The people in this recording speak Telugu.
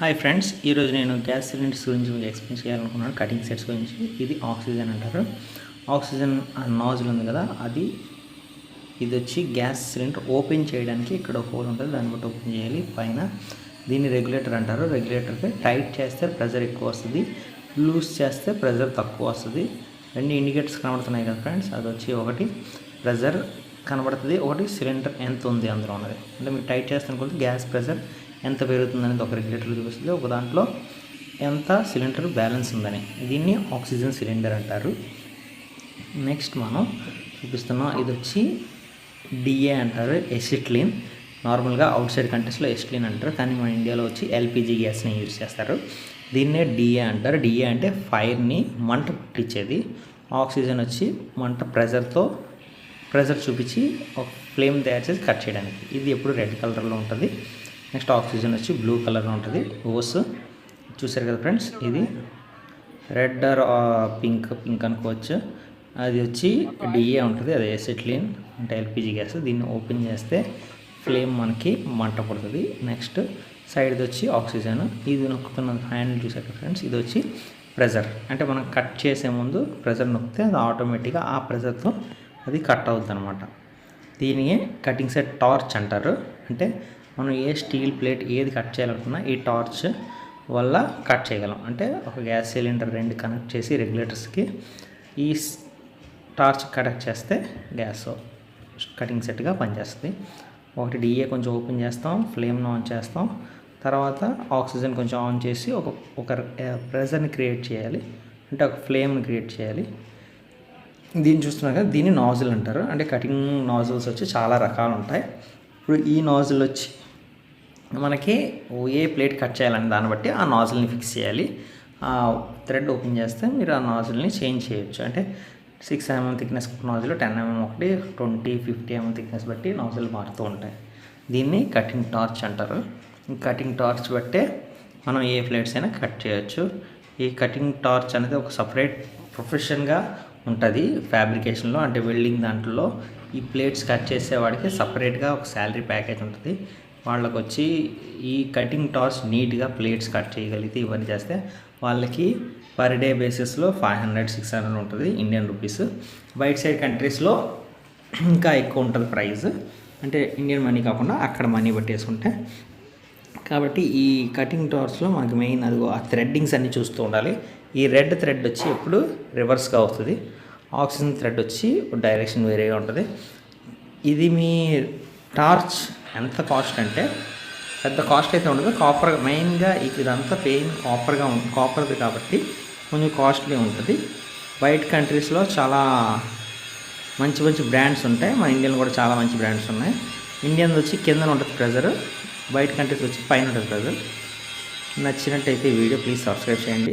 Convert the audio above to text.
హాయ్ ఫ్రెండ్స్, ఈరోజు నేను గ్యాస్ సిలిండర్స్ గురించి మీకు ఎక్స్ప్లెయిన్ చేయాలనుకున్నాను. కటింగ్ సెట్స్ గురించి. ఇది ఆక్సిజన్ అంటారు. ఆక్సిజన్ నాజిల్ ఉంది కదా, ఇది వచ్చి గ్యాస్ సిలిండర్ ఓపెన్ చేయడానికి ఇక్కడ ఒక హోల్ ఉంటుంది, దాన్ని బట్టి ఓపెన్ చేయాలి. పైన దీన్ని రెగ్యులేటర్ అంటారు. రెగ్యులేటర్కి టైట్ చేస్తే ప్రెజర్ ఎక్కువ వస్తుంది, లూజ్ చేస్తే ప్రెజర్ తక్కువ వస్తుంది. రెండు ఇండికేటర్స్ కనబడుతున్నాయి కదా ఫ్రెండ్స్, అది వచ్చి ఒకటి ప్రెజర్ కనబడుతుంది, ఒకటి సిలిండర్ ఎంత ఉంది అందులో ఉన్నది. అంటే మీరు టైట్ చేస్తే కొద్ది గ్యాస్ ప్రెజర్ ఎంత పెరుగుతుంది అనేది ఒక రెగ్యులేటర్ చూపిస్తుంది, ఒక దాంట్లో ఎంత సిలిండర్ బ్యాలెన్స్ ఉందని. దీన్ని ఆక్సిజన్ సిలిండర్ అంటారు. నెక్స్ట్ మనం చూపిస్తున్నాం, ఇది వచ్చి డిఏ అంటారు, ఎసిట్లిన్. నార్మల్గా అవుట్ సైడ్ కంట్రీస్లో ఎసిట్లిన్ అంటారు, కానీ మన ఇండియాలో వచ్చి ఎల్పిజి గ్యాస్ని యూజ్ చేస్తారు. దీన్నే డిఏ అంటారు. డిఏ అంటే ఫైర్ని మంట పుట్టించేది. ఆక్సిజన్ వచ్చి మంట ప్రెజర్ చూపించి ఒక ఫ్లేమ్ తయారు చేసి కట్ చేయడానికి. ఇది ఎప్పుడు రెడ్ కలర్లో ఉంటుంది. నెక్స్ట్ ఆక్సిజన్ వచ్చి బ్లూ కలర్లో ఉంటుంది. ఓస్ చూసారు కదా ఫ్రెండ్స్, ఇది రెడ్ ఆర్ పింక్ అనుకోవచ్చు. అది వచ్చి డిఏ ఉంటుంది, అది ఎసిట్లిన్ అంటే ఎల్పిజి గ్యాస్. దీన్ని ఓపెన్ చేస్తే ఫ్లేమ్ మనకి మంట పడుతుంది. నెక్స్ట్ సైడ్ది వచ్చి ఆక్సిజన్. ఇది నొక్కుతున్న హ్యాండిల్ చూసారు కదా ఫ్రెండ్స్, ఇది వచ్చి ప్రెజర్. అంటే మనం కట్ చేసే ముందు ప్రెజర్ నొక్కితే అది ఆటోమేటిక్గా ఆ ప్రెజర్తో అది కట్ అవుతుంది అనమాట. దీనిని కటింగ్ సెట్ టార్చ్ అంటారు. అంటే మనం ఏ స్టీల్ ప్లేట్ ఏది కట్ చేయాలనుకున్నా ఈ టార్చ్ వల్ల కట్ చేయగలం. అంటే ఒక గ్యాస్ సిలిండర్ రెండు కనెక్ట్ చేసి రెగ్యులేటర్స్కి ఈ టార్చ్ కనెక్ట్ చేస్తే గ్యాస్ కటింగ్ సెట్గా పనిచేస్తుంది. ఒకటి డిఏ కొంచెం ఓపెన్ చేస్తాం, ఫ్లేమ్ను ఆన్ చేస్తాం, తర్వాత ఆక్సిజన్ కొంచెం ఆన్ చేసి ఒక ప్రెజర్ని క్రియేట్ చేయాలి, అంటే ఒక ఫ్లేమ్ని క్రియేట్ చేయాలి. దీన్ని చూస్తున్నారు కదా, దీన్ని నాజిల్ అంటారు. అంటే కటింగ్ నాజిల్స్ వచ్చి చాలా రకాలు ఉంటాయి. ఇప్పుడు ఈ నాజిల్ వచ్చి మనకి ఏ ప్లేట్ కట్ చేయాలని దాన్ని బట్టి ఆ నాజిల్ని ఫిక్స్ చేయాలి. ఆ థ్రెడ్ ఓపెన్ చేస్తే మీరు ఆ నాజిల్ని చేంజ్ చేయొచ్చు. అంటే 6 mm థిక్నెస్ నాజిల్, 10 mm ఒకటి, 20, 50 mm థిక్నెస్ బట్టి నాజిల్ మారుతూ ఉంటాయి. దీన్ని కటింగ్ టార్చ్ అంటారు. ఈ కటింగ్ టార్చ్ బట్టే మనం ఏ ప్లేట్స్ అయినా కట్ చేయొచ్చు. ఈ కటింగ్ టార్చ్ అనేది ఒక సపరేట్ ప్రొఫెషన్గా ఉంటుంది ఫ్యాబ్రికేషన్లో. అంటే వెల్డింగ్ దాంట్లో ఈ ప్లేట్స్ కట్ చేసేవాడికి సపరేట్గా ఒక శాలరీ ప్యాకేజ్ ఉంటుంది. వాళ్ళకి వచ్చి ఈ కటింగ్ టార్చ్ నీట్గా ప్లేట్స్ కట్ చేయగలిగితే ఇవన్నీ చేస్తే వాళ్ళకి పర్ డే బేసిస్లో 500-600 ఉంటుంది ఇండియన్ రూపీస్. బయట సైడ్ కంట్రీస్లో ఇంకా ఎక్కువ ఉంటుంది ప్రైస్, అంటే ఇండియన్ మనీ కాకుండా అక్కడ మనీ పట్టేసుకుంటే. కాబట్టి ఈ కటింగ్ టార్చ్లో మనకి మెయిన్ అది ఆ థ్రెడ్డింగ్స్ అన్నీ చూస్తూ ఉండాలి. ఈ రెడ్ థ్రెడ్ వచ్చి ఎప్పుడు రివర్స్గా అవుతుంది, ఆక్సిజన్ థ్రెడ్ వచ్చి డైరెక్షన్ వేరేగా ఉంటుంది. ఇది మీ టార్చ్ ఎంత కాస్ట్ అంటే పెద్ద కాస్ట్ అయితే ఉండదు. కాపర్ మెయిన్గా ఇదంతా పెయిన్ కాపర్ది కాబట్టి కొంచెం కాస్ట్లీ ఉంటుంది. బయట కంట్రీస్లో చాలా మంచి బ్రాండ్స్ ఉంటాయి. మన ఇండియన్లో కూడా చాలా మంచి బ్రాండ్స్ ఉన్నాయి. ఇండియన్ వచ్చి కింద ఉంటుంది ప్రెజర్, బయట కంట్రీస్ వచ్చి పైన ఉంటుంది ప్రెజర్. నచ్చినట్టయితే ఈ వీడియో ప్లీజ్ సబ్స్క్రైబ్ చేయండి.